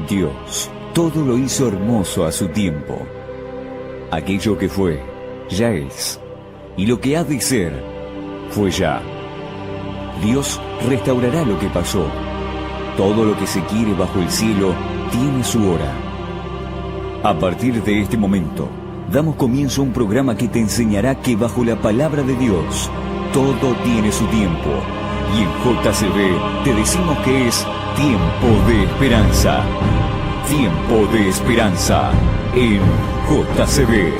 Dios todo lo hizo hermoso a su tiempo. Aquello que fue, ya es, y lo que ha de ser, fue ya. Dios restaurará lo que pasó. Todo lo que se quiere bajo el cielo tiene su hora. A partir de este momento, damos comienzo a un programa que te enseñará que bajo la palabra de Dios, todo tiene su tiempo. Y en JCB te decimos que es tiempo de esperanza. Tiempo de esperanza en JCB.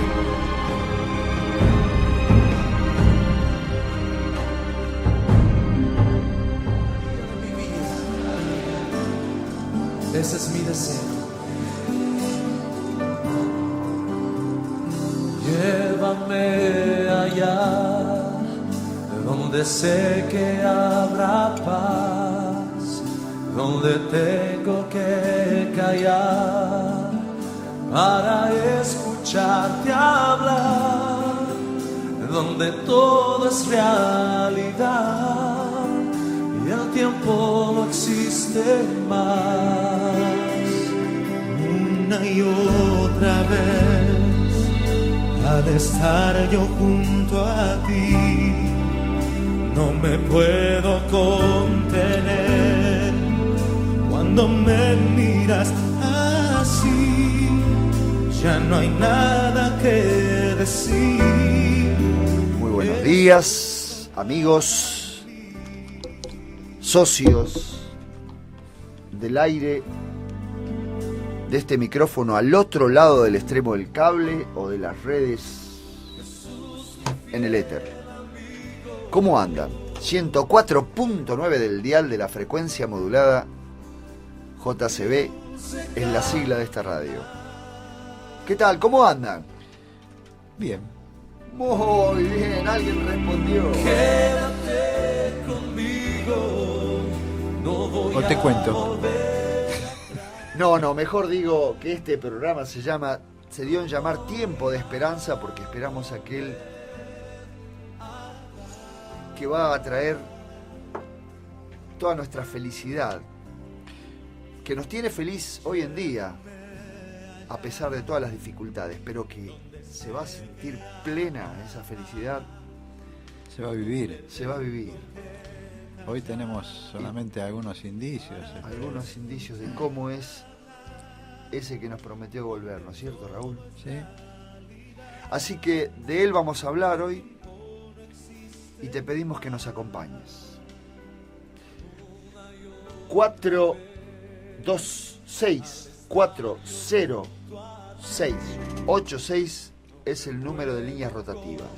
Ese es mi deseo. Llévame allá, donde sé que habrá paz, donde tengo que callar para escucharte hablar, donde todo es realidad y el tiempo no existe más. Una y otra vez ha de estar yo junto a ti, no me puedo contener cuando me miras así, ya no hay nada que decir. Muy buenos días, amigos, socios del aire, de este micrófono al otro lado del extremo del cable o de las redes en el éter. ¿Cómo andan? 104.9 del dial de la frecuencia modulada. JCB es la sigla de esta radio. ¿Qué tal? ¿Cómo andan? Bien. Muy bien, alguien respondió. Quédate conmigo, no voy O te cuento. No, mejor digo que este programa se dio en llamar Tiempo de Esperanza porque esperamos aquel que va a traer toda nuestra felicidad, que nos tiene feliz hoy en día, a pesar de todas las dificultades, pero que se va a sentir plena esa felicidad. Se va a vivir. Se va a vivir. Hoy tenemos solamente algunos indicios. Algunos indicios de cómo es ese que nos prometió volver, ¿no es cierto, Raúl? Sí. Así que de él vamos a hablar hoy y te pedimos que nos acompañes. 426-406-86 es el número de líneas rotativas.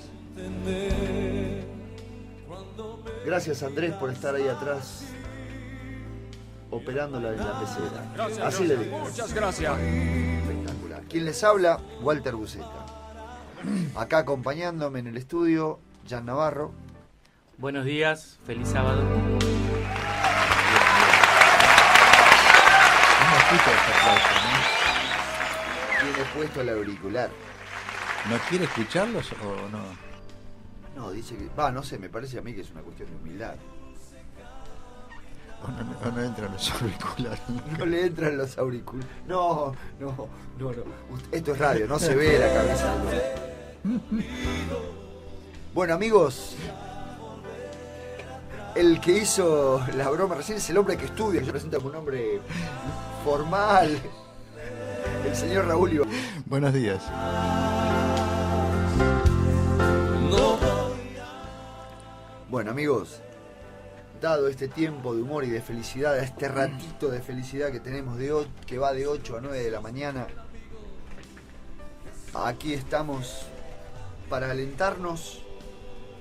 Gracias, Andrés, por estar ahí atrás operándola en la pecera. Gracias, así le digo. Muchas gracias. Espectacular. Quien les habla, Walter Buceta. Acá acompañándome en el estudio, Jan Navarro. Buenos días, feliz sábado. No escucho ese aplauso, Tiene puesto el auricular. ¿no? ¿No quiere escucharlos o no? No, dice que... no sé, me parece a mí que es una cuestión de humildad. ¿O no entran los auriculares? No le entran los auriculares. No. Esto es radio, no se ve la cabeza del hombre. Bueno, amigos, el que hizo la broma recién es el hombre que estudia. Se presenta como un hombre formal. El señor Raúl Ibarra. Buenos días. Bueno, amigos, dado este tiempo de humor y de felicidad, este ratito de felicidad que tenemos que va de 8 a 9 de la mañana, aquí estamos para alentarnos,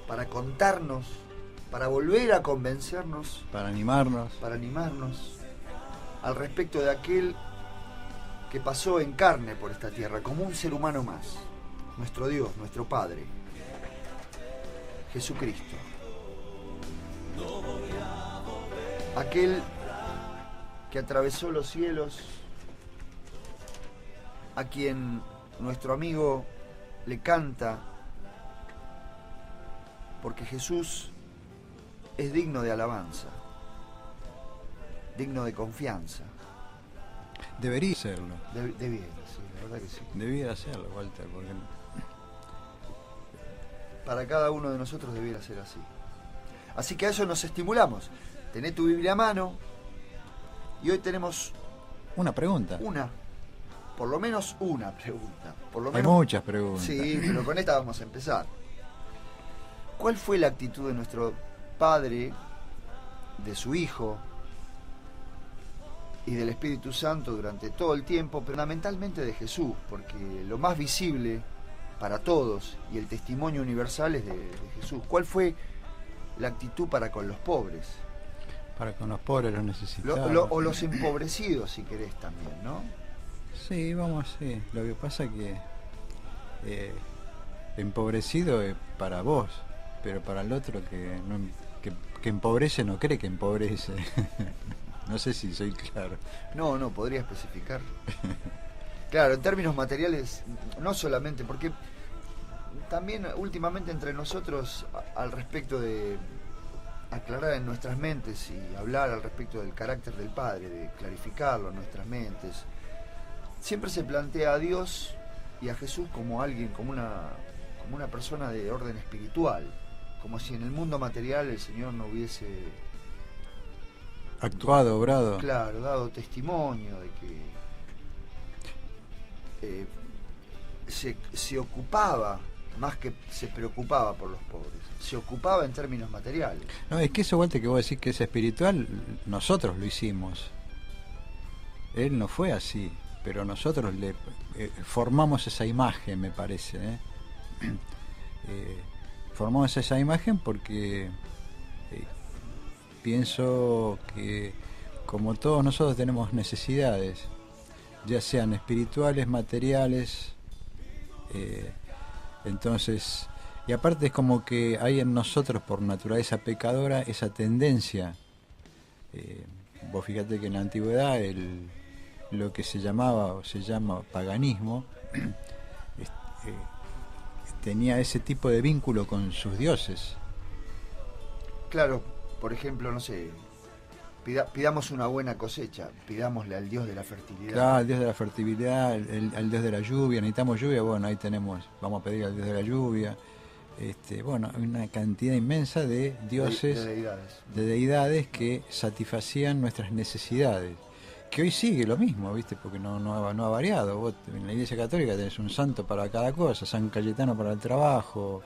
para contarnos, para volver a convencernos, Para animarnos. al respecto de aquel que pasó en carne por esta tierra, como un ser humano más, nuestro Dios, nuestro Padre, Jesucristo. Aquel que atravesó los cielos, a quien nuestro amigo le canta, porque Jesús es digno de alabanza, digno de confianza. Debería hacerlo. Debiera, sí, la verdad que sí. Debiera hacerlo, Walter, porque Para cada uno de nosotros debiera ser así. Así que a eso nos estimulamos. Tené tu Biblia a mano y hoy tenemos una pregunta. por lo menos una pregunta. Por lo Hay menos, muchas preguntas. sí, pero con esta vamos a empezar. ¿Cuál fue la actitud de nuestro Padre, de su Hijo y del Espíritu Santo durante todo el tiempo, pero fundamentalmente de Jesús? Porque lo más visible para todos y el testimonio universal es de Jesús. ¿Cuál fue la actitud para con los pobres? Para con los pobres, los necesitados. O los empobrecidos, si querés también, ¿no? Sí, vamos, sí. Lo que pasa que empobrecido es para vos, pero para el otro que empobrece no cree que empobrece. No sé si soy claro. No, podría especificar. Claro, en términos materiales, no solamente, porque también últimamente entre nosotros, al respecto de aclarar en nuestras mentes y hablar al respecto del carácter del Padre, de clarificarlo en nuestras mentes, siempre se plantea a Dios y a Jesús como alguien, como una persona de orden espiritual, como si en el mundo material el Señor no hubiese actuado, obrado. Claro, dado testimonio de que se ocupaba, más que se preocupaba por los pobres, se ocupaba en términos materiales. No, es que eso, Walter, que vos decís que es espiritual, nosotros lo hicimos. Él no fue así, pero nosotros le formamos esa imagen, me parece. Formamos esa imagen porque pienso que como todos nosotros tenemos necesidades, ya sean espirituales, materiales, entonces, y aparte es como que hay en nosotros por naturaleza pecadora esa tendencia. Vos fíjate que en la antigüedad lo que se llamaba o se llama paganismo tenía ese tipo de vínculo con sus dioses. Claro, por ejemplo, no sé, pidamos una buena cosecha, pidámosle al Dios de la fertilidad. Claro, al Dios de la fertilidad, al Dios de la lluvia, necesitamos lluvia, bueno, ahí tenemos, vamos a pedir al Dios de la lluvia. Bueno, hay una cantidad inmensa de dioses, de deidades que satisfacían nuestras necesidades. Que hoy sigue lo mismo, ¿viste? Porque no ha variado. Vos en la Iglesia Católica tenés un santo para cada cosa, San Cayetano para el trabajo,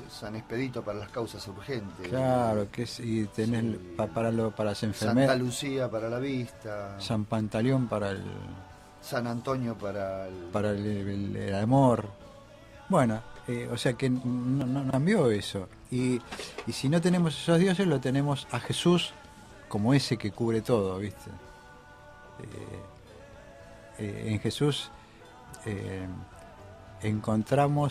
San Expedito para las causas urgentes. Claro, y tenés para las enfermedades. Santa Lucía para la vista. San Pantaleón para el. San Antonio para el amor. Bueno, o sea que no cambió eso. Y si no tenemos esos dioses, lo tenemos a Jesús como ese que cubre todo, ¿viste? En Jesús encontraron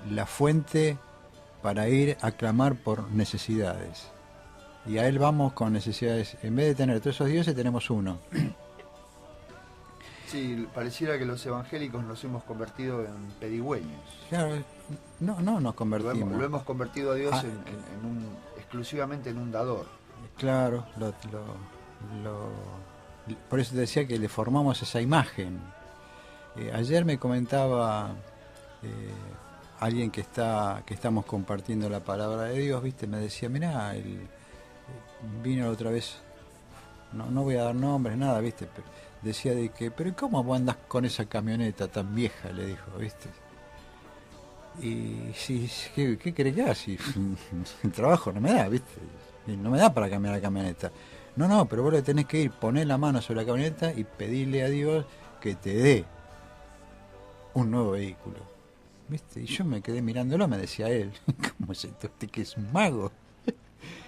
la fuente para ir a clamar por necesidades. Y a Él vamos con necesidades. En vez de tener todos esos dioses, tenemos uno. Sí, pareciera que los evangélicos nos hemos convertido en pedigüeños. Claro, no nos convertimos. Lo hemos convertido a Dios exclusivamente en un dador. Claro, por eso te decía que le formamos esa imagen. Ayer me comentaba alguien que estamos compartiendo la palabra de Dios, ¿viste? Me decía, mirá, vino la otra vez, no voy a dar nombres, nada, ¿viste? Decía de que, pero ¿cómo vos andás con esa camioneta tan vieja? Le dijo, ¿viste? Y si, ¿qué querés que haga? Si el trabajo no me da, ¿viste? No me da para cambiar la camioneta. No, pero vos le tenés que ir, poner la mano sobre la camioneta y pedirle a Dios que te dé un nuevo vehículo, ¿viste? Y yo me quedé mirándolo, me decía él, ¿cómo es esto? ¿Usted que es un mago?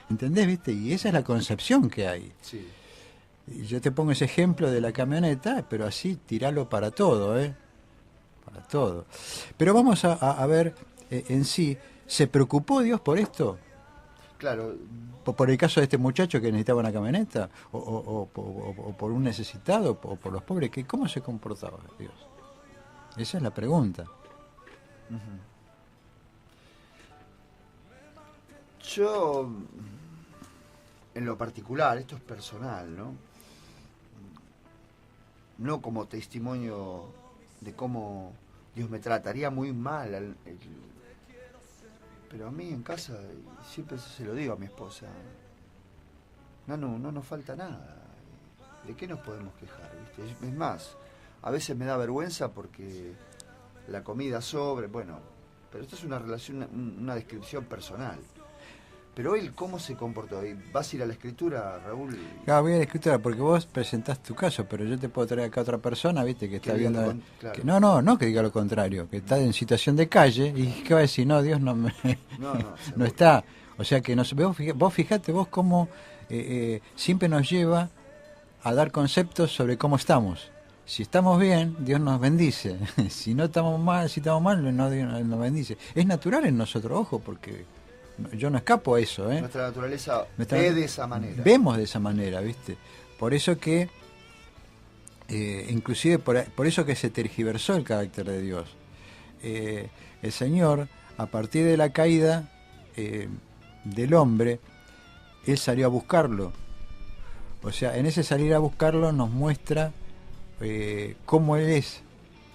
¿Entendés, viste? Y esa es la concepción que hay. Sí. Y yo te pongo ese ejemplo de la camioneta, pero así tiralo para todo, para todo. Pero vamos a ver en sí, ¿se preocupó Dios por esto? Claro. ¿Por el caso de este muchacho que necesitaba una camioneta? ¿O por un necesitado? ¿O por los pobres? ¿Cómo se comportaba Dios? Esa es la pregunta. Uh-huh. Yo en lo particular, esto es personal, ¿no? No como testimonio de cómo Dios me trataría muy mal, pero a mí en casa, siempre se lo digo a mi esposa, no nos falta nada. ¿De qué nos podemos quejar? ¿Viste? Es más, a veces me da vergüenza porque la comida sobre, bueno, pero esto es una relación, una descripción personal. Pero él, ¿cómo se comportó? ¿Y vas a ir a la escritura, Raúl? Claro, voy a la escritura porque vos presentás tu caso, pero yo te puedo traer acá a otra persona, viste, que está viendo... Claro. Que, no que diga lo contrario, que está en situación de calle y que va a decir, no, Dios no me... no está. O sea que vos fijate vos cómo siempre nos lleva a dar conceptos sobre cómo estamos. Si estamos bien, Dios nos bendice. Si estamos mal, no, Dios nos bendice. Es natural en nosotros, ojo, porque yo no escapo a eso. Nuestra naturaleza ve de esa manera. Vemos de esa manera, ¿viste? Por eso que, inclusive por eso que se tergiversó el carácter de Dios. El Señor, a partir de la caída del hombre, Él salió a buscarlo. O sea, en ese salir a buscarlo nos muestra cómo Él es,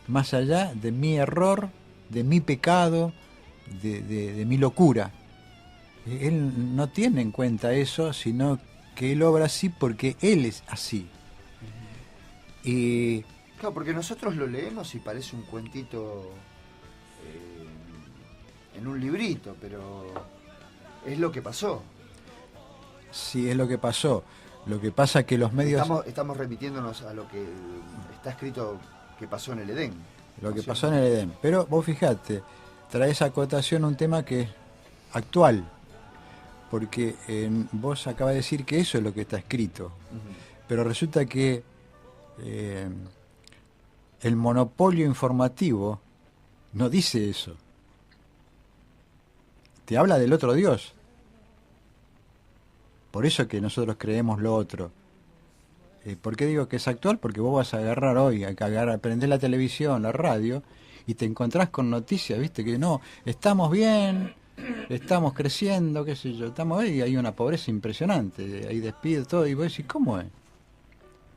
más allá de mi error, de mi pecado, de mi locura. Él no tiene en cuenta eso, sino que Él obra así porque Él es así. Y claro, porque nosotros lo leemos y parece un cuentito en un librito, pero es lo que pasó. Sí, es lo que pasó. Lo que pasa es que los medios... Estamos remitiéndonos a lo que está escrito que pasó en el Edén. Lo que pasó en el Edén. Pero vos fijate, trae esa acotación un tema que es actual. Porque vos acabas de decir que eso es lo que está escrito. Uh-huh. Pero resulta que el monopolio informativo no dice eso. Te habla del otro Dios. Por eso que nosotros creemos lo otro. ¿Por qué digo que es actual? Porque vos vas a agarrar hoy, prender la televisión, la radio, y te encontrás con noticias, ¿viste? Que no, estamos bien, estamos creciendo, qué sé yo, estamos ahí, y hay una pobreza impresionante, hay despido, todo, y vos decís, ¿cómo es?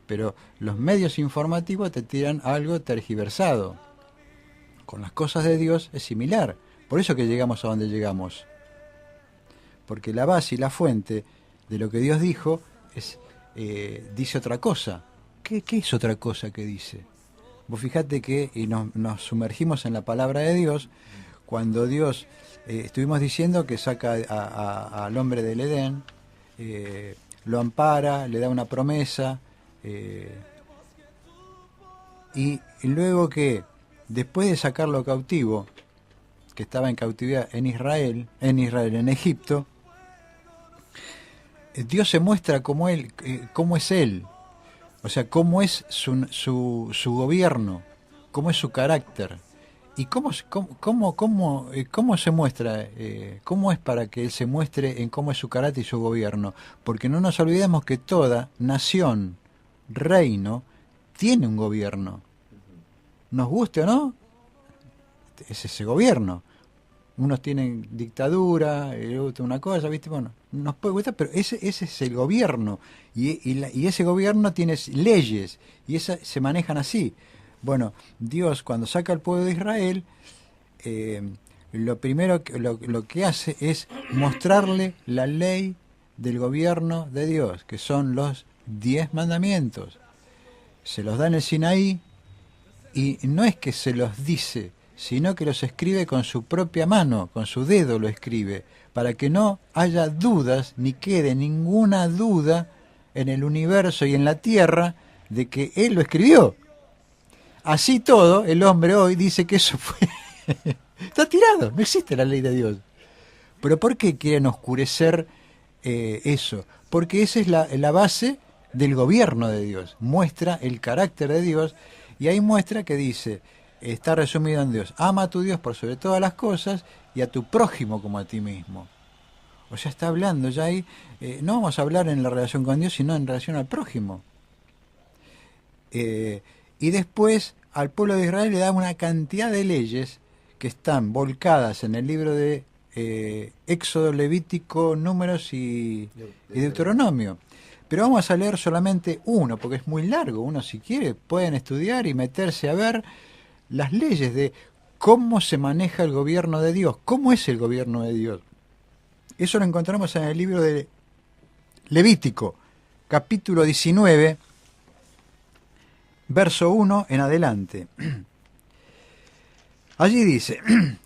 Pero los medios informativos te tiran algo tergiversado. Con las cosas de Dios es similar. Por eso que llegamos a donde llegamos. Porque la base y la fuente de lo que Dios dijo dice otra cosa. ¿Qué es otra cosa que dice? Vos fijate que nos sumergimos en la palabra de Dios cuando Dios, estuvimos diciendo que saca al hombre del Edén, lo ampara, le da una promesa, y luego que después de sacarlo cautivo, que estaba en cautividad en Egipto, Dios se muestra como él, cómo es Él, o sea, cómo es su gobierno, cómo es su carácter, y cómo se muestra, cómo es para que Él se muestre en cómo es su carácter y su gobierno, porque no nos olvidemos que toda nación, reino, tiene un gobierno, nos guste o no, es ese gobierno. Unos tienen dictadura, otro una cosa, ¿viste? Bueno, nos puede gustar, pero ese es el gobierno. Y ese gobierno tiene leyes, y esas se manejan así. Bueno, Dios cuando saca al pueblo de Israel, lo primero lo que hace es mostrarle la ley del gobierno de Dios, que son los 10 mandamientos. Se los da en el Sinaí, y no es que se los dice, sino que los escribe con su propia mano, con su dedo lo escribe, para que no haya dudas, ni quede ninguna duda en el universo y en la tierra de que Él lo escribió. Así todo, el hombre hoy dice que eso fue... Está tirado, no existe la ley de Dios. ¿Pero por qué quieren oscurecer eso? Porque esa es la base del gobierno de Dios. Muestra el carácter de Dios, y ahí muestra que dice... Está resumido en Dios. Ama a tu Dios por sobre todas las cosas y a tu prójimo como a ti mismo. O sea, está hablando ya ahí. No vamos a hablar en la relación con Dios, sino en relación al prójimo. Y después al pueblo de Israel le da una cantidad de leyes que están volcadas en el libro de Éxodo, Levítico, Números y Deuteronomio. Pero vamos a leer solamente uno, porque es muy largo. Uno, si quiere, pueden estudiar y meterse a ver las leyes de cómo se maneja el gobierno de Dios, cómo es el gobierno de Dios. Eso lo encontramos en el libro de Levítico, capítulo 19, verso 1 en adelante. Allí dice,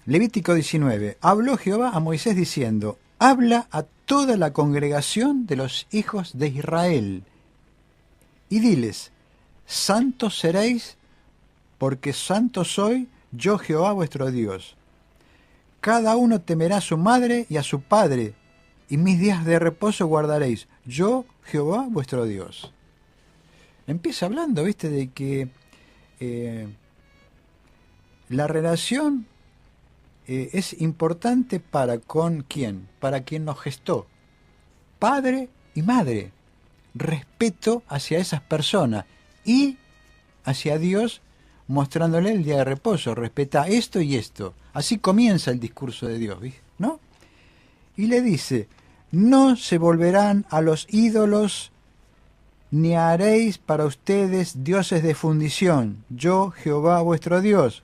Levítico 19, habló Jehová a Moisés diciendo, habla a toda la congregación de los hijos de Israel, y diles, santos seréis, porque santo soy yo Jehová vuestro Dios. Cada uno temerá a su madre y a su padre, y mis días de reposo guardaréis, yo Jehová vuestro Dios. Empieza hablando, viste, de que la relación es importante para con quién, para quien nos gestó, padre y madre, respeto hacia esas personas y hacia Dios, mostrándole el día de reposo, respeta esto y esto. Así comienza el discurso de Dios, ¿no? Y le dice, no se volverán a los ídolos, ni haréis para ustedes dioses de fundición, yo Jehová vuestro Dios.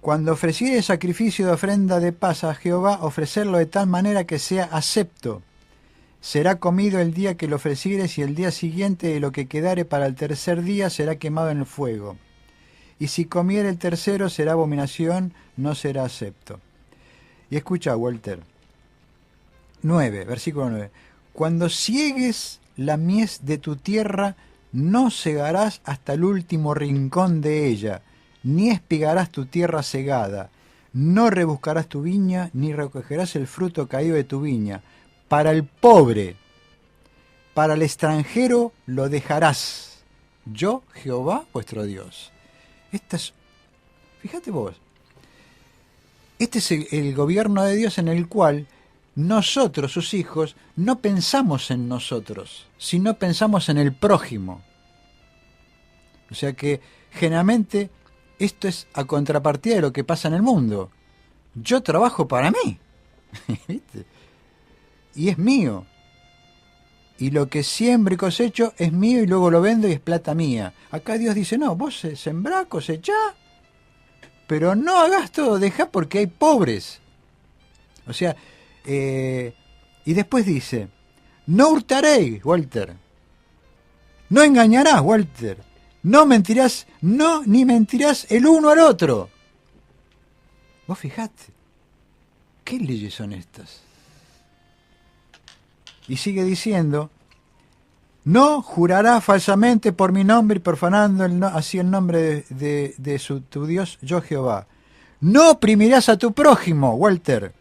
Cuando ofreciereis sacrificio de ofrenda de paz a Jehová, ofrecerlo de tal manera que sea acepto. Será comido el día que lo ofrecieres, y el día siguiente de lo que quedare para el tercer día será quemado en el fuego. Y si comiere el tercero será abominación, no será acepto. Y escucha, Walter. 9, versículo 9. Cuando ciegues la mies de tu tierra, no segarás hasta el último rincón de ella, ni espigarás tu tierra segada, no rebuscarás tu viña, ni recogerás el fruto caído de tu viña. Para el pobre, para el extranjero lo dejarás. Yo, Jehová, vuestro Dios. Fíjate vos, este es el gobierno de Dios en el cual nosotros, sus hijos, no pensamos en nosotros, sino pensamos en el prójimo. O sea que, generalmente, esto es a contrapartida de lo que pasa en el mundo. Yo trabajo para mí, ¿viste? Y es mío. Y lo que siembro y cosecho es mío y luego lo vendo y es plata mía. Acá Dios dice, no, vos sembrá, cosechá, pero no hagas todo, dejá porque hay pobres. O sea, y después dice, no hurtaréis, Walter. No engañarás, Walter. No mentirás, no, ni mentirás el uno al otro. Vos fijate, ¿qué leyes son estas? Y sigue diciendo, no jurará falsamente por mi nombre y profanando así el nombre de tu Dios, yo Jehová. No oprimirás a tu prójimo, Walter,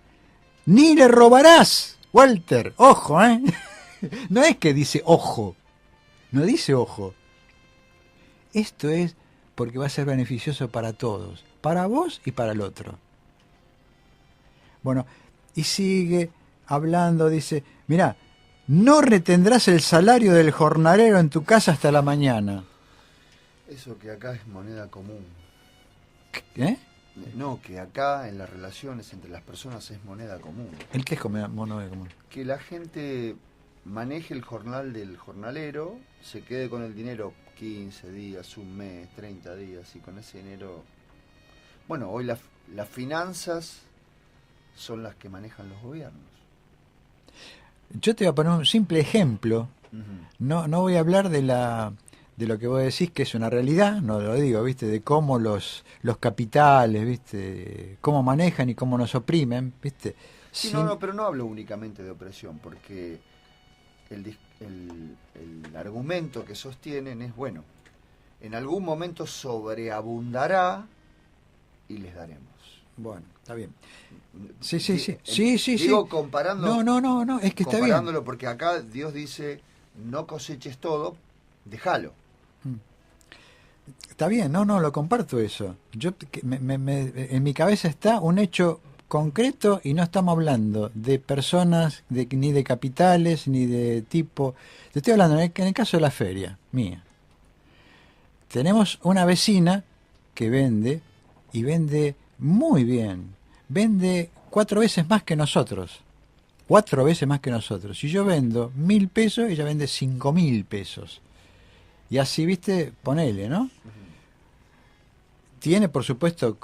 ni le robarás, Walter. Ojo, ¿eh? No es que dice ojo, no dice ojo. Esto es porque va a ser beneficioso para todos, para vos y para el otro. Bueno, y sigue hablando, dice, mirá, no retendrás el salario del jornalero en tu casa hasta la mañana. Eso que acá es moneda común. ¿Eh? No, que acá en las relaciones entre las personas es moneda común. ¿El qué es moneda común? Que la gente maneje el jornal del jornalero, se quede con el dinero 15 días, un mes, 30 días, y con ese dinero... Bueno, hoy las finanzas son las que manejan los gobiernos. Yo te voy a poner un simple ejemplo. Uh-huh. No voy a hablar de lo que vos decís que es una realidad, no lo digo, ¿viste? De cómo los capitales, ¿viste? Cómo manejan y cómo nos oprimen, ¿viste? Sí, no, pero no hablo únicamente de opresión, porque el argumento que sostienen es, bueno, en algún momento sobreabundará y les daremos. Bueno, está bien. Sí. Digo, comparando. No, es que está bien. Comparándolo, porque acá Dios dice, no coseches todo, déjalo. Está bien, no, lo comparto eso. Yo en mi cabeza está un hecho concreto y no estamos hablando de personas, ni de capitales, ni de tipo. Te estoy hablando en el caso de la feria, mía. Tenemos una vecina que vende, y vende muy bien. Vende 4 veces más que nosotros. 4 veces más que nosotros. Si yo vendo 1.000 pesos, ella vende 5.000 pesos. Y así, viste, ponele, ¿no? Tiene, por supuesto,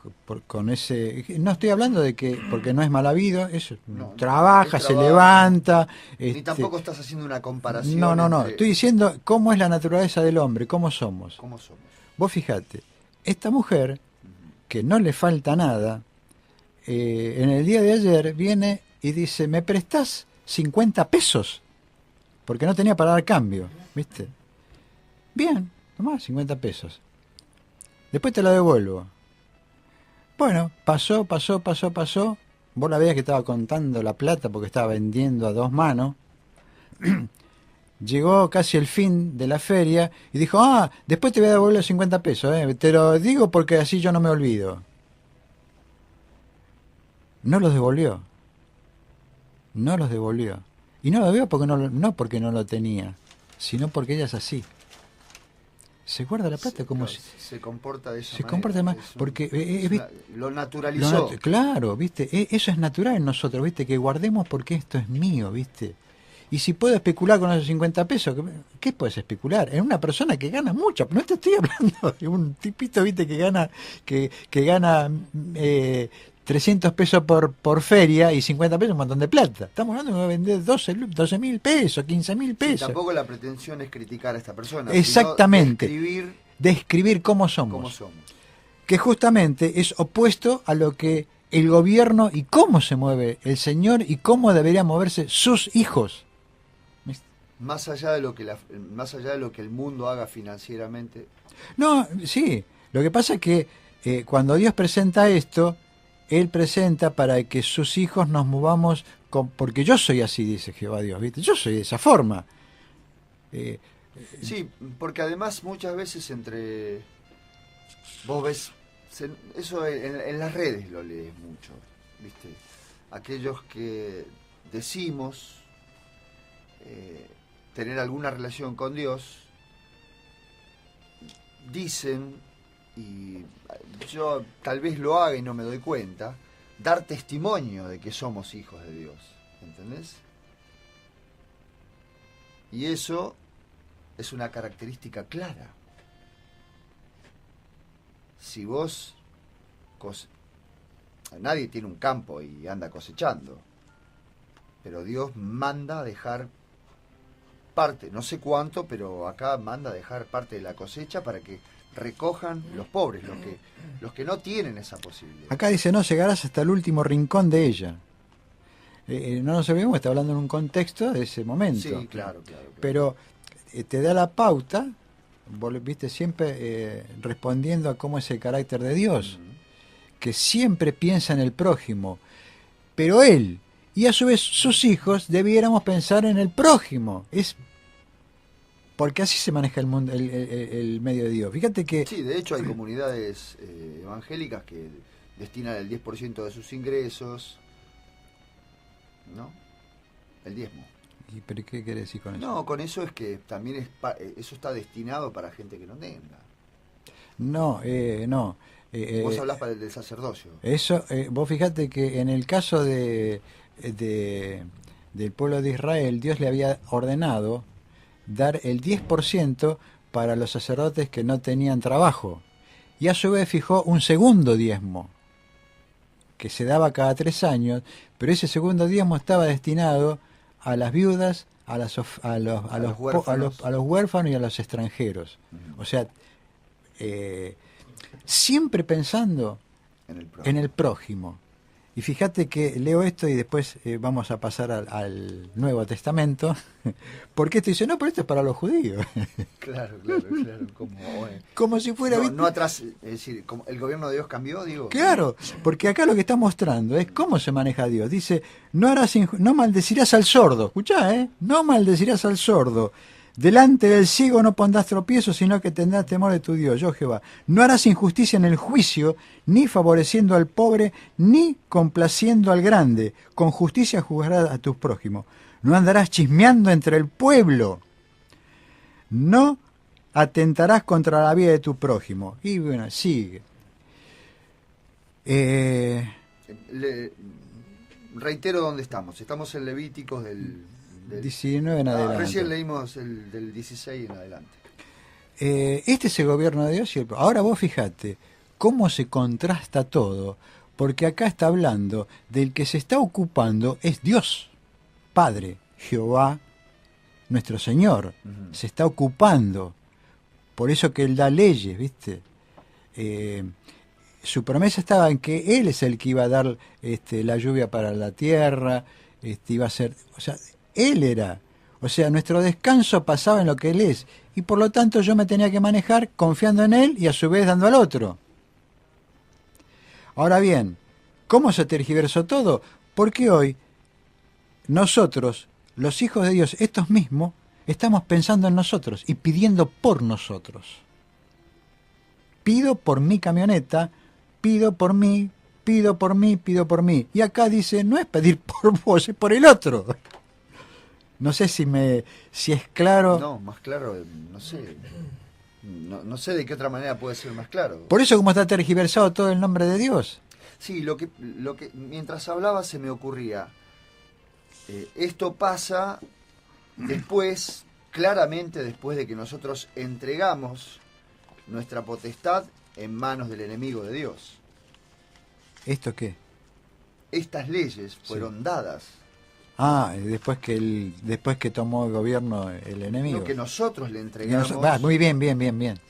con ese... No estoy hablando de que, porque no es mal habido, trabaja, se levanta... Ni tampoco estás haciendo una comparación. No. Entre... Estoy diciendo cómo es la naturaleza del hombre, cómo somos. ¿Cómo somos? Vos fijate, esta mujer, que no le falta nada, en el día de ayer viene y dice, ¿me prestás 50 pesos? Porque no tenía para dar cambio, ¿viste? Bien, tomá 50 pesos. Después te lo devuelvo. Bueno, pasó. Vos la veías que estaba contando la plata porque estaba vendiendo a 2 manos. Llegó casi el fin de la feria y dijo, después te voy a devolver los 50 pesos, te lo digo porque así yo no me olvido. No los devolvió. Y no lo devolvió porque no porque no lo tenía, sino porque ella es así. Se guarda la plata como si... Se comporta de esa manera. Se comporta más, porque... lo naturalizó. Claro, ¿viste? Eso es natural en nosotros, ¿viste? Que guardemos porque esto es mío, ¿viste? Y si puedo especular con esos 50 pesos, ¿qué puedes especular? En una persona que gana mucho. No te estoy hablando de un tipito, ¿viste? Que gana 300 pesos por feria y 50 pesos un montón de plata. Estamos hablando de vender 12.000 pesos, 15.000 pesos. Sí, tampoco la pretensión es criticar a esta persona. Exactamente. Sino describir cómo somos. Que justamente es opuesto a lo que el gobierno y cómo se mueve el señor y cómo deberían moverse sus hijos. Más allá de lo que el mundo haga financieramente. No, sí. Lo que pasa es que cuando Dios presenta esto, Él presenta para que sus hijos nos movamos porque yo soy así, dice Jehová Dios, ¿viste? Yo soy de esa forma. Sí, porque además muchas veces vos ves, eso en las redes lo lees mucho, ¿viste? Aquellos que decimos tener alguna relación con Dios, dicen, y yo tal vez lo haga y no me doy cuenta, dar testimonio de que somos hijos de Dios, ¿entendés? Y eso es una característica clara. Si vos... Nadie tiene un campo y anda cosechando, pero Dios manda dejar parte, no sé cuánto, pero acá manda dejar parte de la cosecha para que recojan los pobres, los que no tienen esa posibilidad. Acá dice, no llegarás hasta el último rincón de ella. No nos olvidemos, está hablando en un contexto de ese momento. Sí, claro. Pero te da la pauta, vos viste siempre respondiendo a cómo es el carácter de Dios, que siempre piensa en el prójimo, pero Él y a su vez sus hijos debiéramos pensar en el prójimo. Porque así se maneja el mundo, el medio de Dios. Fíjate que... Sí, de hecho hay comunidades evangélicas que destinan el 10% de sus ingresos, ¿no? El diezmo. ¿Y pero qué querés decir con eso? No, con eso es que también eso está destinado para gente que no tenga. No. Vos hablás para el del sacerdocio. Eso, vos fíjate que en el caso del pueblo de Israel, Dios le había ordenado dar el 10% para los sacerdotes que no tenían trabajo. Y a su vez fijó un segundo diezmo, que se daba cada 3 años, pero ese segundo diezmo estaba destinado a las viudas, a los huérfanos y a los extranjeros. O sea, siempre pensando en el prójimo. Y fíjate que leo esto y después vamos a pasar al Nuevo Testamento, porque esto dice, no, pero esto es para los judíos. Claro. Como si fuera... No atrás, es decir, como el gobierno de Dios cambió, digo. Claro, porque acá lo que está mostrando es cómo se maneja Dios. Dice, no maldecirás al sordo. Escuchá, no maldecirás al sordo. Delante del ciego no pondrás tropiezo, sino que tendrás temor de tu Dios, yo Jehová. No harás injusticia en el juicio, ni favoreciendo al pobre, ni complaciendo al grande. Con justicia juzgarás a tus prójimos. No andarás chismeando entre el pueblo. No atentarás contra la vida de tu prójimo. Y bueno, sigue. reitero dónde estamos. Estamos en Levíticos del 19 en adelante. Recién leímos el del 16 en adelante. Este es el gobierno de Dios. Ahora vos fijate cómo se contrasta todo, porque acá está hablando del que se está ocupando es Dios, Padre, Jehová, nuestro Señor. Se está ocupando. Por eso que Él da leyes, ¿viste? Su promesa estaba en que Él es el que iba a dar la lluvia para la tierra, iba a ser, o sea, Él era. O sea, nuestro descanso pasaba en lo que Él es. Y por lo tanto yo me tenía que manejar confiando en Él y a su vez dando al otro. Ahora bien, ¿cómo se tergiversó todo? Porque hoy nosotros, los hijos de Dios, estos mismos, estamos pensando en nosotros y pidiendo por nosotros. Pido por mi camioneta, pido por mí, pido por mí, pido por mí. Y acá dice, no es pedir por vos, es por el otro. No sé si es claro. No, más claro, no sé. No sé de qué otra manera puede ser más claro. Por eso como está tergiversado todo el nombre de Dios. Sí, lo que mientras hablaba se me ocurría. Esto pasa después, claramente después de que nosotros entregamos nuestra potestad en manos del enemigo de Dios. ¿Esto qué? Estas leyes fueron dadas. Después que tomó el gobierno el enemigo. Lo que nosotros le entregamos. Muy bien.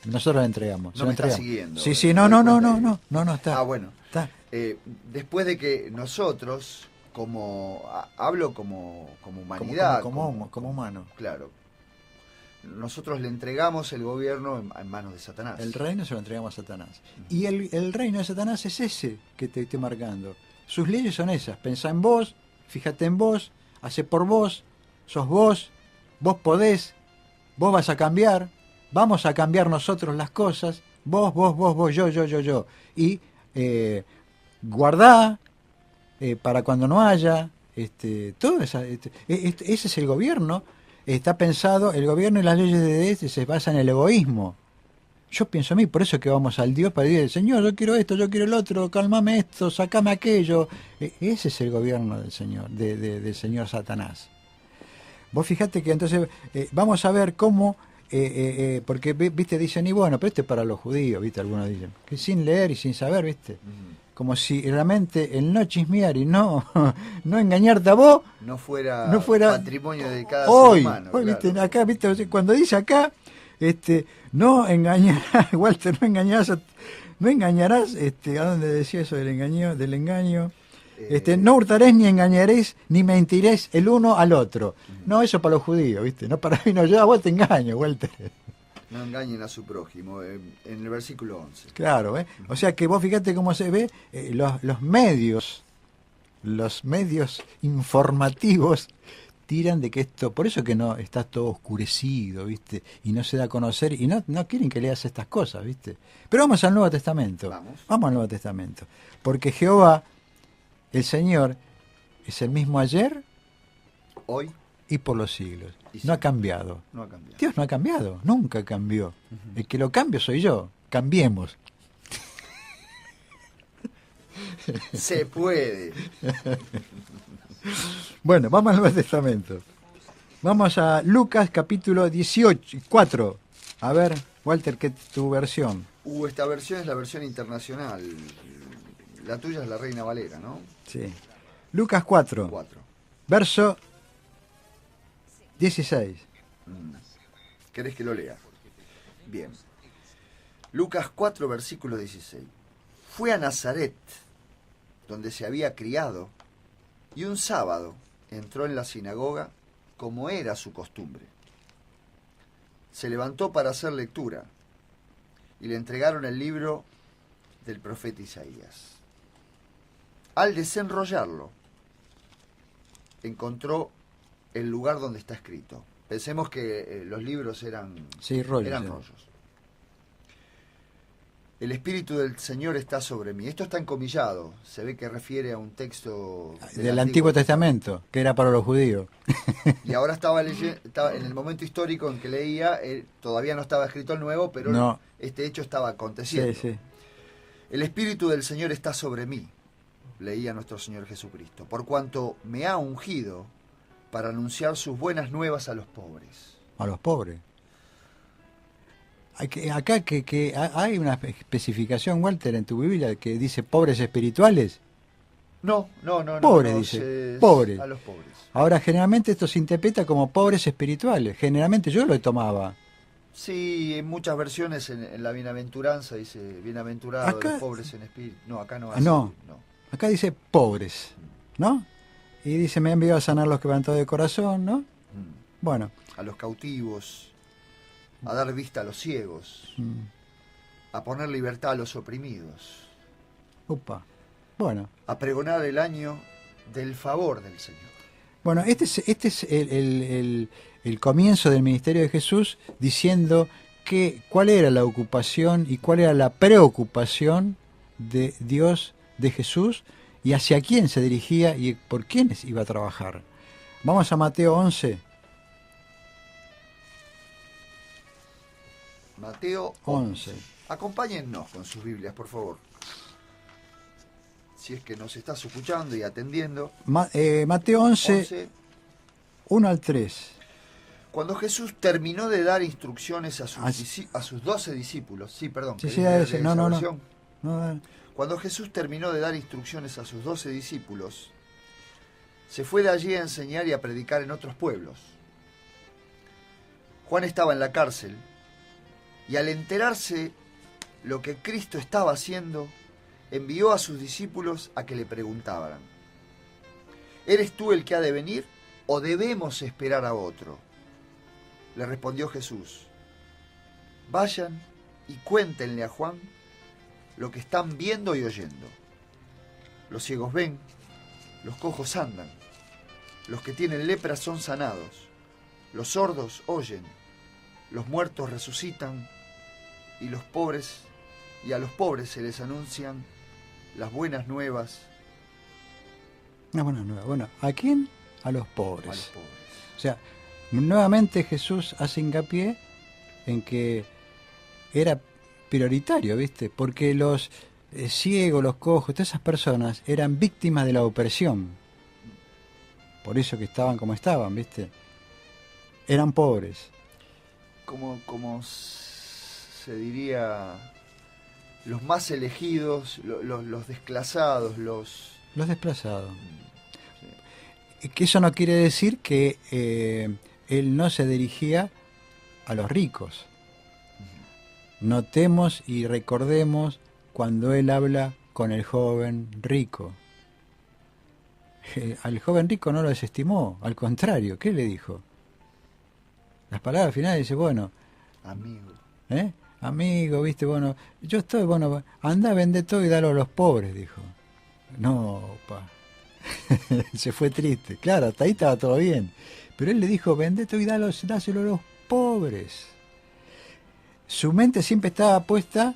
Nosotros le entregamos. No me está siguiendo. Sí, no, está. Bueno. Está. Después de que nosotros, hablo como humanidad. Como humano. Claro. Nosotros le entregamos el gobierno en manos de Satanás. El reino se lo entregamos a Satanás. Y el reino de Satanás es ese que te estoy marcando. Sus leyes son esas. Pensá en vos, fíjate en vos, hace por vos, sos vos podés, vos vas a cambiar, vamos a cambiar nosotros las cosas, vos, yo. Y guardá para cuando no haya, todo ese es el gobierno. Está pensado, el gobierno y las leyes de Dios se basan en el egoísmo. Yo pienso a mí, por eso que vamos al Dios para decir, Señor, yo quiero esto, yo quiero el otro, cálmame esto, sacame aquello. Ese es el gobierno del Señor, del Señor Satanás. Vos fijate que entonces vamos a ver cómo, porque viste dicen, y bueno, pero esto es para los judíos, viste, algunos dicen, que sin leer y sin saber, viste, como si realmente el no chismear y no engañarte a vos no fuera patrimonio de cada ser humano. Hoy, claro. viste, acá, viste, cuando dice acá, no engañarás, Walter, no engañarás, ¿a dónde decía eso del engaño? No hurtaréis ni engañaréis ni mentiréis el uno al otro. No, eso para los judíos, ¿viste? No para mí, no, yo a vos te engaño, Walter. No engañen a su prójimo, en el versículo 11. Claro, o sea que vos fíjate cómo se ve los medios informativos tiran de que esto, por eso que no está todo oscurecido, ¿viste? Y no se da a conocer, y no quieren que leas estas cosas, ¿viste? Pero vamos al Nuevo Testamento. Vamos al Nuevo Testamento. Porque Jehová, el Señor, es el mismo ayer, hoy y por los siglos. Y no ha cambiado. No ha cambiado. Dios no ha cambiado, nunca cambió. El que lo cambio soy yo. Cambiemos. Se puede. Bueno, vamos al Nuevo Testamento. Vamos a Lucas capítulo 4. A ver, Walter, ¿qué es tu versión? Esta versión es la versión internacional. La tuya es la Reina Valera, ¿no? Sí. Lucas 4. Verso 16. ¿Querés que lo lea? Bien. Lucas 4, versículo 16. Fue a Nazaret, donde se había criado, y un sábado entró en la sinagoga como era su costumbre. Se levantó para hacer lectura y le entregaron el libro del profeta Isaías. Al desenrollarlo, encontró el lugar donde está escrito. Pensemos que los libros eran rollos. El Espíritu del Señor está sobre mí. Esto está encomillado. Se ve que refiere a un texto del Antiguo Testamento, que era para los judíos. Y ahora estaba en el momento histórico en que leía, todavía no estaba escrito el Nuevo, pero este hecho estaba aconteciendo. Sí. El Espíritu del Señor está sobre mí, leía nuestro Señor Jesucristo, por cuanto me ha ungido para anunciar sus buenas nuevas a los pobres. A los pobres. Acá que hay una especificación, Walter, en tu Biblia que dice pobres espirituales. No. Pobres, no, dice. Pobres. A los pobres. Ahora, generalmente esto se interpreta como pobres espirituales. Generalmente yo lo tomaba. Sí, en muchas versiones en la bienaventuranza dice bienaventurados Acá, los pobres en espíritu. No, acá no. No. Acá dice pobres, ¿no? Y dice, me ha enviado a sanar los quebrantados de corazón, ¿no? Bueno. A los cautivos, a dar vista a los ciegos, a poner libertad a los oprimidos. Upa. Bueno. A pregonar el año del favor del Señor. Bueno, este es el comienzo del ministerio de Jesús, diciendo cuál era la ocupación y cuál era la preocupación de Dios, de Jesús, y hacia quién se dirigía y por quiénes iba a trabajar. Vamos a Mateo 11. Mateo 11. Acompáñennos con sus Biblias, por favor. Si es que nos estás escuchando y atendiendo. Mateo 11, 1 al 3. Cuando Jesús terminó de dar instrucciones a sus 12 discípulos. Sí, perdón. Sí, no. Cuando Jesús terminó de dar instrucciones a sus 12 discípulos, se fue de allí a enseñar y a predicar en otros pueblos. Juan estaba en la cárcel y al enterarse lo que Cristo estaba haciendo, envió a sus discípulos a que le preguntaran: ¿eres tú el que ha de venir o debemos esperar a otro? Le respondió Jesús: vayan y cuéntenle a Juan lo que están viendo y oyendo. Los ciegos ven, los cojos andan, los que tienen lepra son sanados, los sordos oyen, los muertos resucitan y a los pobres se les anuncian las buenas nuevas. Las buenas nuevas. Bueno, ¿a quién? A los pobres. A los pobres. O sea, nuevamente Jesús hace hincapié en que era prioritario, ¿viste? Porque los ciegos, los cojos, todas esas personas eran víctimas de la opresión. Por eso que estaban como estaban, ¿viste? Eran pobres. Como se diría, los más elegidos, los desclasados, los desplazados. Sí. Que eso no quiere decir que él no se dirigía a los ricos. Notemos y recordemos cuando él habla con el joven rico. Al joven rico no lo desestimó, al contrario, ¿qué le dijo? Las palabras finales dice, bueno, amigo. Amigo, viste, bueno, yo estoy, bueno, anda, vende todo y dalo a los pobres, dijo. No, pa. Se fue triste. Claro, hasta ahí estaba todo bien. Pero él le dijo, vende todo y dáselo a los pobres. Su mente siempre estaba puesta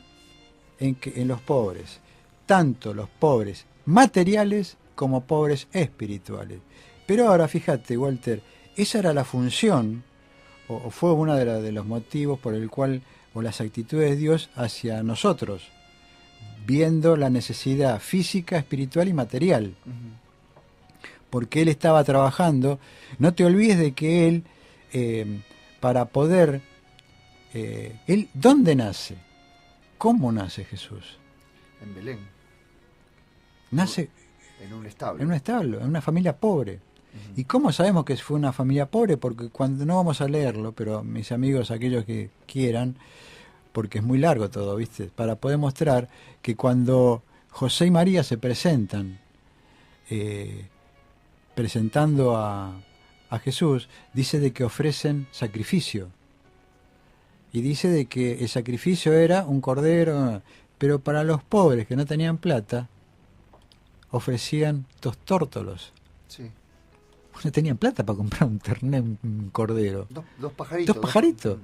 en los pobres. Tanto los pobres materiales como pobres espirituales. Pero ahora, fíjate, Walter, esa era la función, o fue uno de los motivos por el cual, o las actitudes de Dios hacia nosotros, viendo la necesidad física, espiritual y material. Porque Él estaba trabajando. No te olvides de que Él, para poder... Él, ¿dónde nace? ¿Cómo nace Jesús? En Belén. Nace en un establo. En un establo, en una familia pobre. ¿Y cómo sabemos que fue una familia pobre? Porque cuando no vamos a leerlo, pero mis amigos, aquellos que quieran, porque es muy largo todo, ¿viste? Para poder mostrar que cuando José y María se presentan, presentando a Jesús, dice de que ofrecen sacrificio. Y dice de que el sacrificio era un cordero, pero para los pobres que no tenían plata, ofrecían 2 tórtolos. Sí. No tenían plata para comprar un cordero. Dos pajaritos. 2 pajaritos.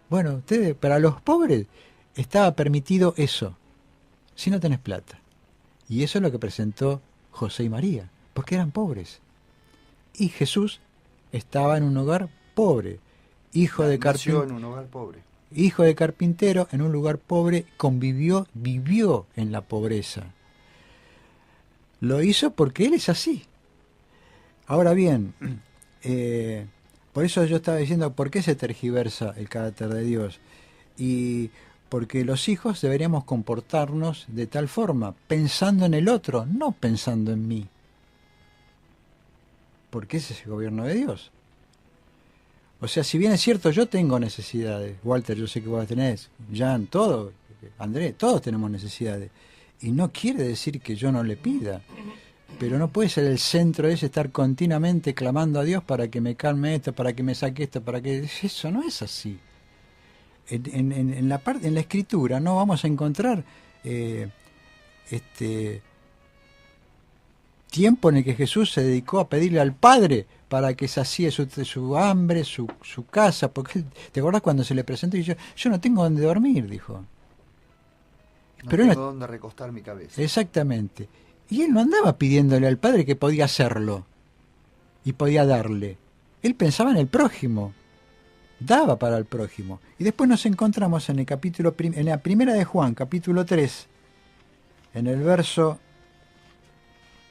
Bueno, ustedes, para los pobres estaba permitido eso, si no tenés plata. Y eso es lo que presentó José y María, porque eran pobres. Y Jesús estaba en un hogar pobre, hijo de carpintero. Nació en un hogar pobre. Hijo de carpintero, en un lugar pobre, vivió en la pobreza. Lo hizo porque Él es así. Ahora bien, por eso yo estaba diciendo, ¿por qué se tergiversa el carácter de Dios? Y porque los hijos deberíamos comportarnos de tal forma, pensando en el otro, no pensando en mí. Porque ese es el gobierno de Dios. O sea, si bien es cierto, yo tengo necesidades, Walter, yo sé que vos tenés, Jan, todo, Andrés, todos tenemos necesidades. Y no quiere decir que yo no le pida. Pero no puede ser el centro ese estar continuamente clamando a Dios para que me calme esto, para que me saque esto, para que... Eso no es así. En la Escritura no vamos a encontrar tiempo en el que Jesús se dedicó a pedirle al Padre para que sacie su hambre, su casa. Porque ¿te acordás cuando se le presentó y yo no tengo donde dormir? Dijo. No Pero tengo dónde recostar mi cabeza. Exactamente. Y él no andaba pidiéndole al Padre que podía hacerlo y podía darle. Él pensaba en el prójimo, daba para el prójimo. Y después nos encontramos en el capítulo en la primera de Juan, capítulo 3, en el verso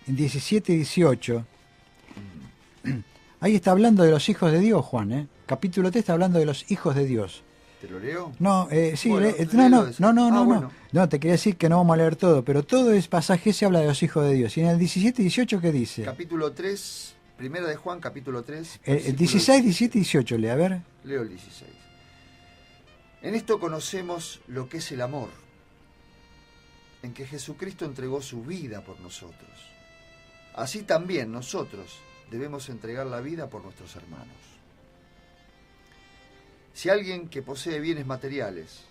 17 y 18. Ahí está hablando de los hijos de Dios, Juan, ¿eh? Capítulo 3 está hablando de los hijos de Dios. ¿Te lo leo? No, sí, Bueno, no, bueno. no, te quería decir que no vamos a leer todo, pero todo ese pasaje se habla de los hijos de Dios. Y en el 17 y 18, ¿qué dice? Capítulo 3, primera de Juan, capítulo 3. El 16, 17 y 18, lee, a ver. Leo el 16. En esto conocemos lo que es el amor, en que Jesucristo entregó su vida por nosotros. Así también nosotros debemos entregar la vida por nuestros hermanos. Si alguien que posee bienes materiales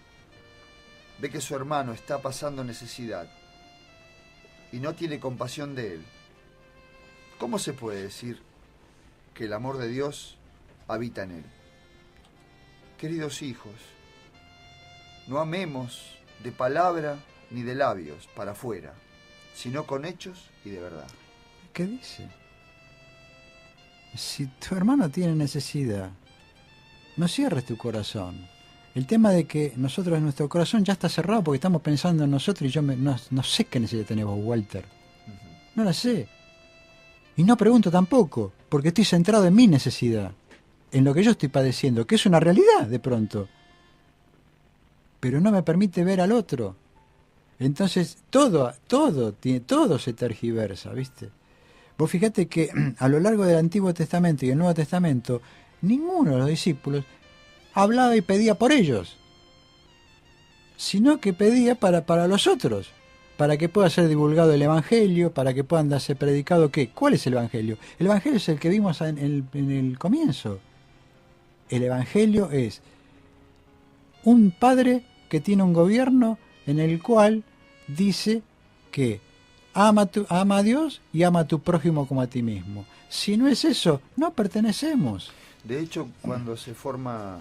ve que su hermano está pasando necesidad y no tiene compasión de él, ¿cómo se puede decir que el amor de Dios habita en él? Queridos hijos, no amemos de palabra ni de labios para afuera, sino con hechos y de verdad. ¿Qué dice? Si tu hermano tiene necesidad, no cierres tu corazón. El tema de que nosotros, nuestro corazón ya está cerrado porque estamos pensando en nosotros y yo no sé qué necesidad tenés vos, Walter. No la sé. Y no pregunto tampoco, porque estoy centrado en mi necesidad, en lo que yo estoy padeciendo, que es una realidad de pronto. Pero no me permite ver al otro. Entonces todo se tergiversa, ¿viste? Vos fíjate que a lo largo del Antiguo Testamento y el Nuevo Testamento, ninguno de los discípulos hablaba y pedía por ellos, sino que pedía para los otros, para que pueda ser divulgado el Evangelio, para que puedan darse predicado ¿qué? ¿Cuál es el Evangelio? El Evangelio es el que vimos en el comienzo. El Evangelio es un padre que tiene un gobierno en el cual dice que ama a Dios y ama a tu prójimo como a ti mismo. Si no es eso, no pertenecemos. De hecho, cuando se forma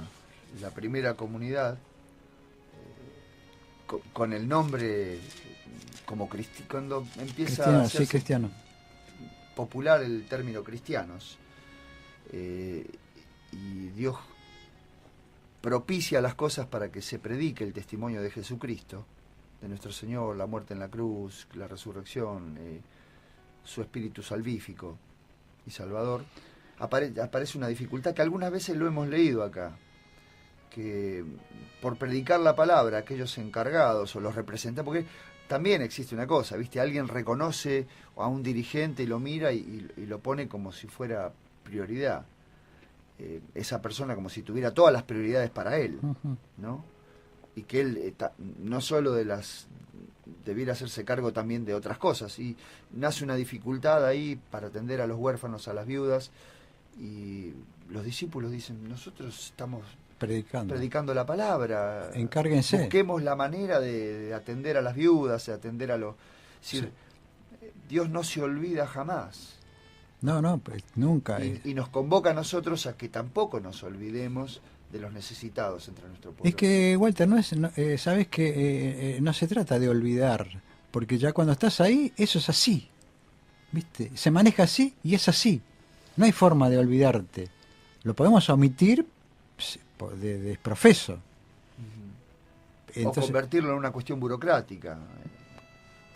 la primera comunidad, con el nombre como cuando empieza a hacerse cristiano. Popular el término cristianos, y Dios propicia las cosas para que se predique el testimonio de Jesucristo, de nuestro Señor, la muerte en la cruz, la resurrección, su espíritu salvífico y salvador. Aparece una dificultad que algunas veces lo hemos leído acá, que por predicar la palabra, aquellos encargados o los representantes, porque también existe una cosa, ¿viste? Alguien reconoce a un dirigente y lo mira y lo pone como si fuera prioridad. Esa persona como si tuviera todas las prioridades para él, ¿no? Y que él no solo debiera hacerse cargo también de otras cosas. Y nace una dificultad ahí para atender a los huérfanos, a las viudas, y los discípulos dicen, nosotros estamos predicando la palabra, encárguense, busquemos la manera de atender a las viudas, de atender a los... Es decir, sí. Dios no se olvida jamás. No, pues nunca. Y nos convoca a nosotros a que tampoco nos olvidemos de los necesitados entre nuestro pueblo. Es que, Walter, sabes que no se trata de olvidar, porque ya cuando estás ahí, eso es así, ¿viste? Se maneja así y es así. No hay forma de olvidarte. Lo podemos omitir de desprofeso. O convertirlo en una cuestión burocrática.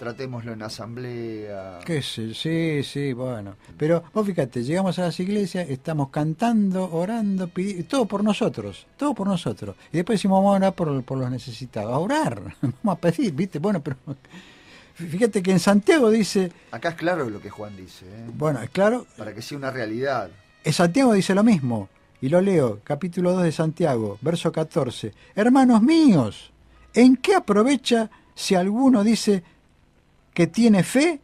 tratémoslo en asamblea. Qué sé, sí, bueno. Pero vos fíjate, llegamos a las iglesias, estamos cantando, orando, todo por nosotros, todo por nosotros. Y después decimos, vamos a orar por los necesitados. A orar, vamos a pedir, ¿viste? Bueno, pero fíjate que en Santiago dice... Acá es claro lo que Juan dice, ¿eh? Bueno, es claro. Para que sea una realidad. En Santiago dice lo mismo, y lo leo, capítulo 2 de Santiago, verso 14. Hermanos míos, ¿en qué aprovecha si alguno dice que tiene fe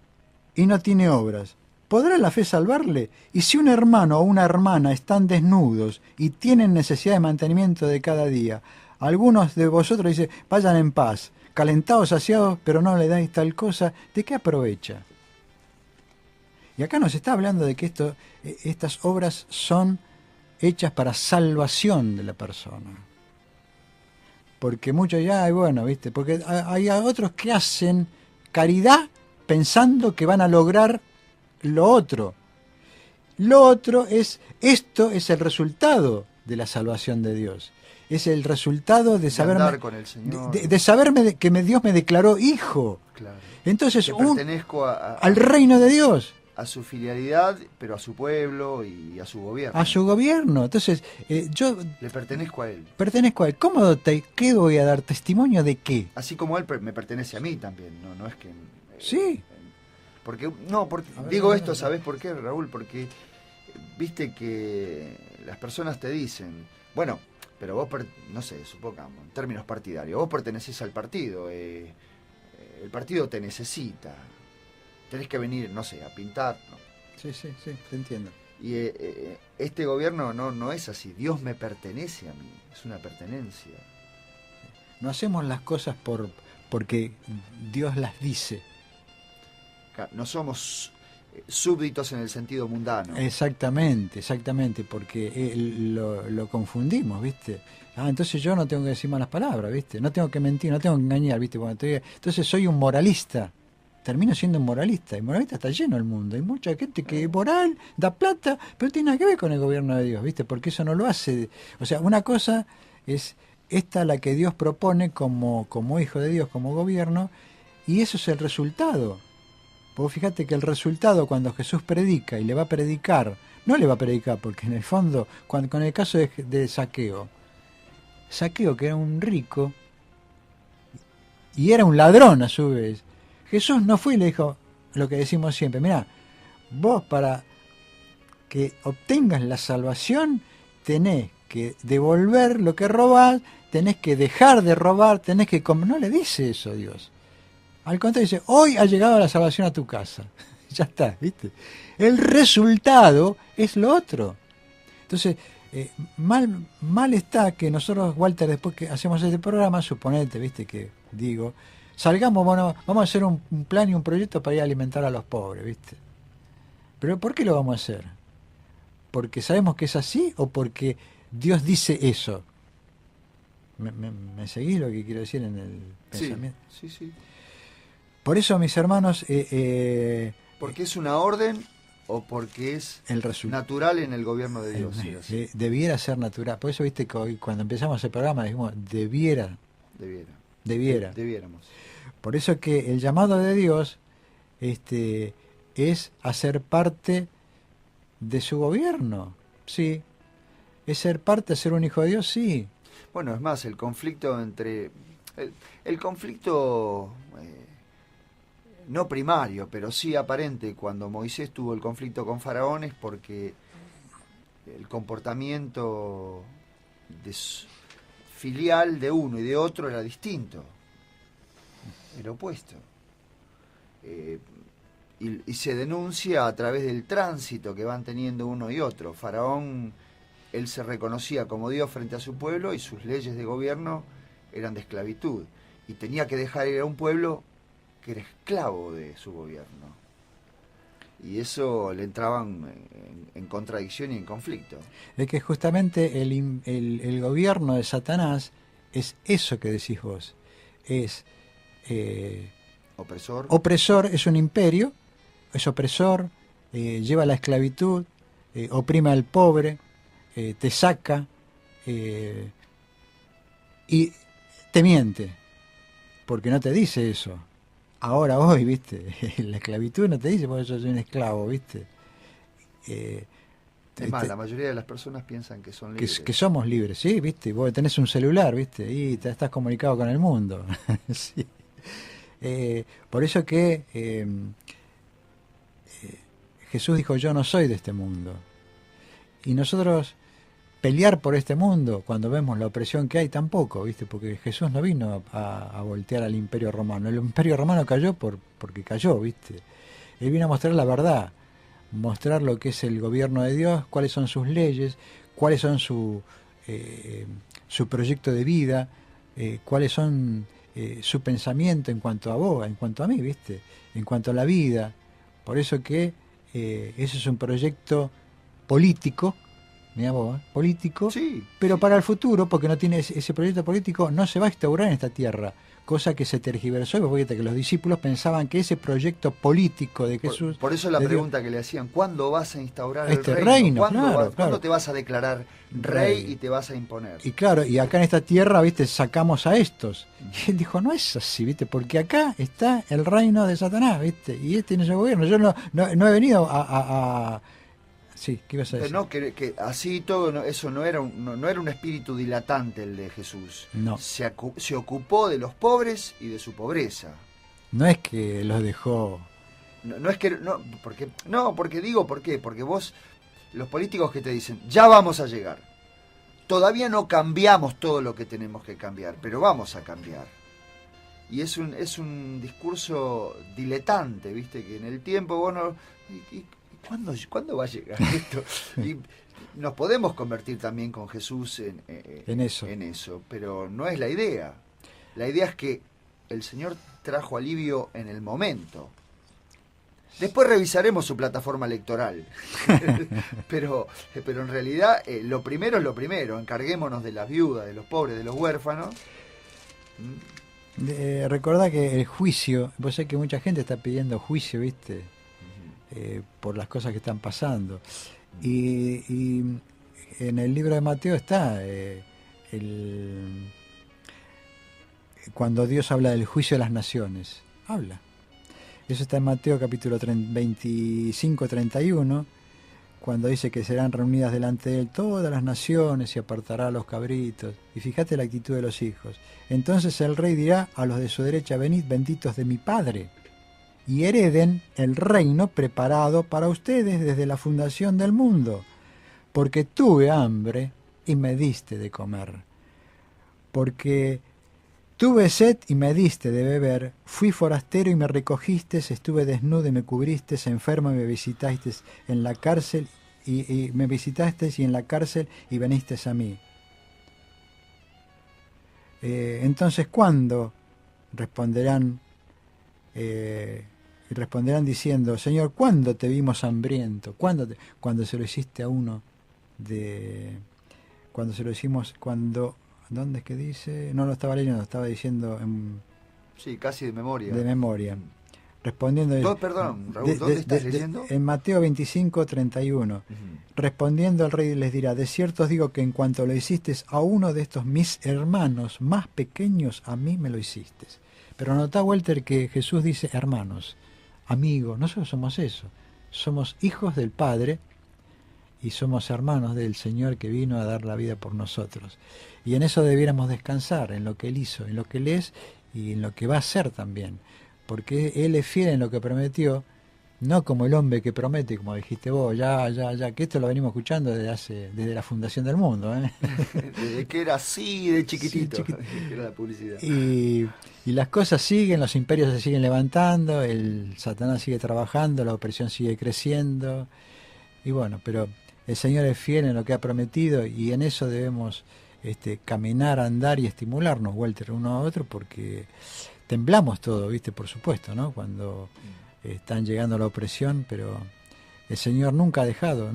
y no tiene obras? ¿Podrá la fe salvarle? Y si un hermano o una hermana están desnudos y tienen necesidad de mantenimiento de cada día, algunos de vosotros dicen, vayan en paz, calentados, saciados, pero no le dais tal cosa, ¿de qué aprovecha? Y acá nos está hablando de que estas obras son hechas para salvación de la persona. Porque muchos ya, bueno, ¿viste? Porque hay otros que hacen caridad pensando que van a lograr lo otro. Lo otro esto es el resultado de la salvación de Dios. Es el resultado de saberme, andar con el Señor. de saberme que Dios me declaró hijo. Claro. Entonces, Que pertenezco al reino de Dios. A su filialidad, pero a su pueblo y a su gobierno. A su gobierno. Entonces, yo le pertenezco a él. Pertenezco a él. ¿Qué voy a dar? ¿Testimonio de qué? Así como él me pertenece a mí también. No es que... sí. Porque esto, ¿sabés por qué, Raúl? Porque viste que las personas te dicen, bueno, pero vos, no sé, supongamos, en términos partidarios, vos pertenecés al partido, el partido te necesita. Tenés que venir, no sé, a pintar. ¿No? Sí, te entiendo. Y este gobierno no es así. Dios me pertenece a mí. Es una pertenencia. No hacemos las cosas porque Dios las dice. No somos súbditos en el sentido mundano. Exactamente, porque lo confundimos, ¿viste? Entonces yo no tengo que decir malas palabras, ¿viste? No tengo que mentir, no tengo que engañar, ¿viste? Entonces soy un moralista. Termino siendo un moralista, y moralista está lleno el mundo. Hay mucha gente que es moral, da plata, pero no tiene nada que ver con el gobierno de Dios, ¿viste? Porque eso no lo hace. O sea, una cosa es esta la que Dios propone como hijo de Dios, como gobierno, y eso es el resultado. Vos fíjate que el resultado cuando Jesús predica y le va a predicar, no le va a predicar, porque en el fondo, con el caso de Zaqueo, que era un rico y era un ladrón a su vez, Jesús no fue y le dijo lo que decimos siempre, mirá, vos para que obtengas la salvación tenés que devolver lo que robás, tenés que dejar de robar, tenés que comer. No le dice eso Dios. Al contrario, dice, hoy ha llegado la salvación a tu casa. Ya está, ¿viste? El resultado es lo otro. Entonces, mal está que nosotros, Walter, después que hacemos este programa, suponete, ¿viste? Que digo, salgamos, bueno, vamos a hacer un plan y un proyecto para ir a alimentar a los pobres, ¿viste? Pero ¿por qué lo vamos a hacer? ¿Porque sabemos que es así o porque Dios dice eso? ¿Me seguís lo que quiero decir en el pensamiento? Sí. Por eso, mis hermanos... ¿porque es una orden o porque es natural en el gobierno de Dios? Debiera ser natural. Por eso, viste, que hoy, cuando empezamos el programa, dijimos, debiéramos. Por eso que el llamado de Dios es hacer parte de su gobierno. Sí. Es ser parte, ser un hijo de Dios, sí. Bueno, es más, el conflicto entre... El conflicto... no primario, pero sí aparente, cuando Moisés tuvo el conflicto con Faraón, es porque el comportamiento filial de uno y de otro era distinto, era opuesto. Y se denuncia a través del tránsito que van teniendo uno y otro. Faraón, él se reconocía como Dios frente a su pueblo y sus leyes de gobierno eran de esclavitud. Y tenía que dejar ir a un pueblo que era esclavo de su gobierno. Y eso le entraban en contradicción y en conflicto. Es que justamente el gobierno de Satanás es eso que decís vos. Es opresor, es un imperio, es opresor, lleva a la esclavitud, oprime al pobre, te saca y te miente, porque no te dice eso. ahora, hoy, ¿viste? La esclavitud no te dice, por eso soy un esclavo, ¿viste? Es más, la mayoría de las personas piensan que son libres. Que somos libres, ¿sí? ¿Viste? Vos tenés un celular, ¿viste? Y te estás comunicado con el mundo. Sí. Por eso que Jesús dijo, yo no soy de este mundo. Y nosotros pelear por este mundo, cuando vemos la opresión que hay, tampoco, ¿viste? Porque Jesús no vino a voltear al Imperio Romano. El Imperio Romano cayó porque cayó, ¿viste? Él vino a mostrar la verdad, mostrar lo que es el gobierno de Dios, cuáles son sus leyes, cuáles son su proyecto de vida, cuáles son su pensamiento en cuanto a vos, en cuanto a mí, ¿viste? En cuanto a la vida. Por eso que ese es un proyecto político, mirá vos, político, Sí, pero sí. para el futuro, porque no tiene ese proyecto político, no se va a instaurar en esta tierra, cosa que se tergiversó, y vos fíjate que los discípulos pensaban que ese proyecto político de Jesús... Por eso la de Dios, pregunta que le hacían, ¿cuándo vas a instaurar Este el reino, ¿Cuándo, claro, ¿cuándo claro. te vas a declarar rey y te vas a imponer? y claro, y acá en esta tierra, viste, sacamos a estos. Y él dijo, no es así, viste, porque acá está el reino de Satanás, viste, y este no es el gobierno. Yo no he venido a... Sí, ¿qué ibas a decir? No, que así todo, eso no era un espíritu dilatante el de Jesús. No. Se ocupó de los pobres y de su pobreza. No es que los dejó... No es que porque digo por qué, porque vos, los políticos que te dicen, ya vamos a llegar. Todavía no cambiamos todo lo que tenemos que cambiar, pero vamos a cambiar. Y es un discurso diletante, ¿viste? Que en el tiempo vos no... ¿Cuándo va a llegar esto? Y nos podemos convertir también con Jesús en eso, pero no es la idea. La idea es que el Señor trajo alivio en el momento. Después revisaremos su plataforma electoral. pero en realidad lo primero es lo primero. Encarguémonos de las viudas, de los pobres, de los huérfanos. Recordá que el juicio, vos sabés que mucha gente está pidiendo juicio, ¿viste? Por las cosas que están pasando. Y en el libro de Mateo está cuando Dios habla del juicio de las naciones. Habla. Eso está en Mateo capítulo 25-31, cuando dice que serán reunidas delante de él todas las naciones y apartará a los cabritos. Y fíjate la actitud de los hijos. Entonces el rey dirá a los de su derecha, venid benditos de mi Padre, y hereden el reino preparado para ustedes desde la fundación del mundo, porque tuve hambre y me diste de comer, porque tuve sed y me diste de beber, fui forastero y me recogiste, estuve desnudo y me cubriste, enfermo y me visitaste en la cárcel y me visitasteis y en la cárcel y venisteis a mí. Entonces, ¿cuándo? Responderán diciendo, Señor, ¿cuándo te vimos hambriento? Cuando se lo hiciste a uno cuando se lo hicimos, ¿dónde es que dice? No lo estaba leyendo, estaba diciendo Sí, casi de memoria. De memoria. Respondiendo... Perdón, Raúl, ¿dónde estás leyendo? En Mateo 25-31. Respondiendo el rey les dirá, de cierto os digo que en cuanto lo hiciste a uno de estos mis hermanos más pequeños, a mí me lo hiciste. Pero notá, Walter, que Jesús dice hermanos, amigos, nosotros somos eso. Somos hijos del Padre y somos hermanos del Señor que vino a dar la vida por nosotros. Y en eso debiéramos descansar, en lo que Él hizo, en lo que Él es y en lo que va a hacer también. Porque Él es fiel en lo que prometió, no como el hombre que promete, como dijiste vos, ya, que esto lo venimos escuchando desde la fundación del mundo. Desde que era así de chiquitito, Sí, era la publicidad. Y las cosas siguen, los imperios se siguen levantando, el Satanás sigue trabajando, la opresión sigue creciendo. Y bueno, pero el Señor es fiel en lo que ha prometido y en eso debemos caminar, andar y estimularnos, Walter, uno a otro, porque temblamos todo, ¿viste? Por supuesto, ¿no? Cuando están llegando la opresión, pero el Señor nunca ha dejado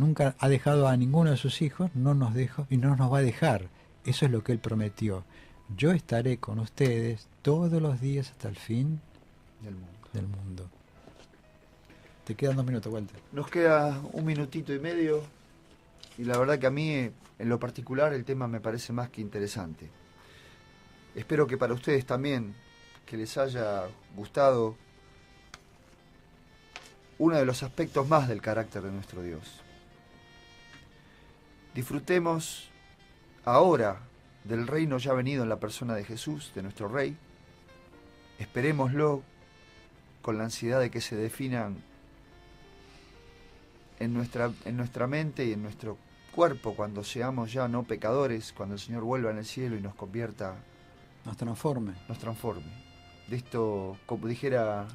a ninguno de sus hijos, no nos dejó y no nos va a dejar. Eso es lo que Él prometió. Yo estaré con ustedes todos los días hasta el fin del mundo. Te quedan 2 minutos, Walter. Nos queda 1 minutito y medio y la verdad que a mí, en lo particular, el tema me parece más que interesante. Espero que para ustedes también, que les haya gustado uno de los aspectos más del carácter de nuestro Dios. Disfrutemos ahora del reino ya venido en la persona de Jesús, de nuestro Rey. Esperémoslo con la ansiedad de que se definan en nuestra mente y en nuestro cuerpo cuando seamos ya no pecadores, cuando el Señor vuelva en el cielo y nos convierta, Nos transforme. de esto, como dijera,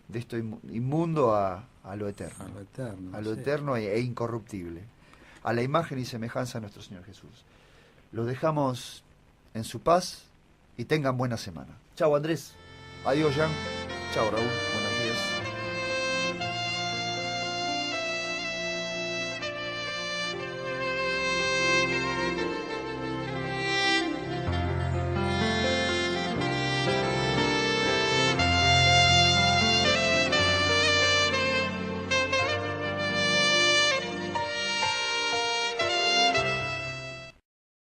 de esto inmundo a lo eterno, A lo eterno. a lo sí. eterno e incorruptible, a la imagen y semejanza de nuestro Señor Jesús. Los dejamos en su paz y tengan buena semana. Chao Andrés, adiós Jan, chao Raúl.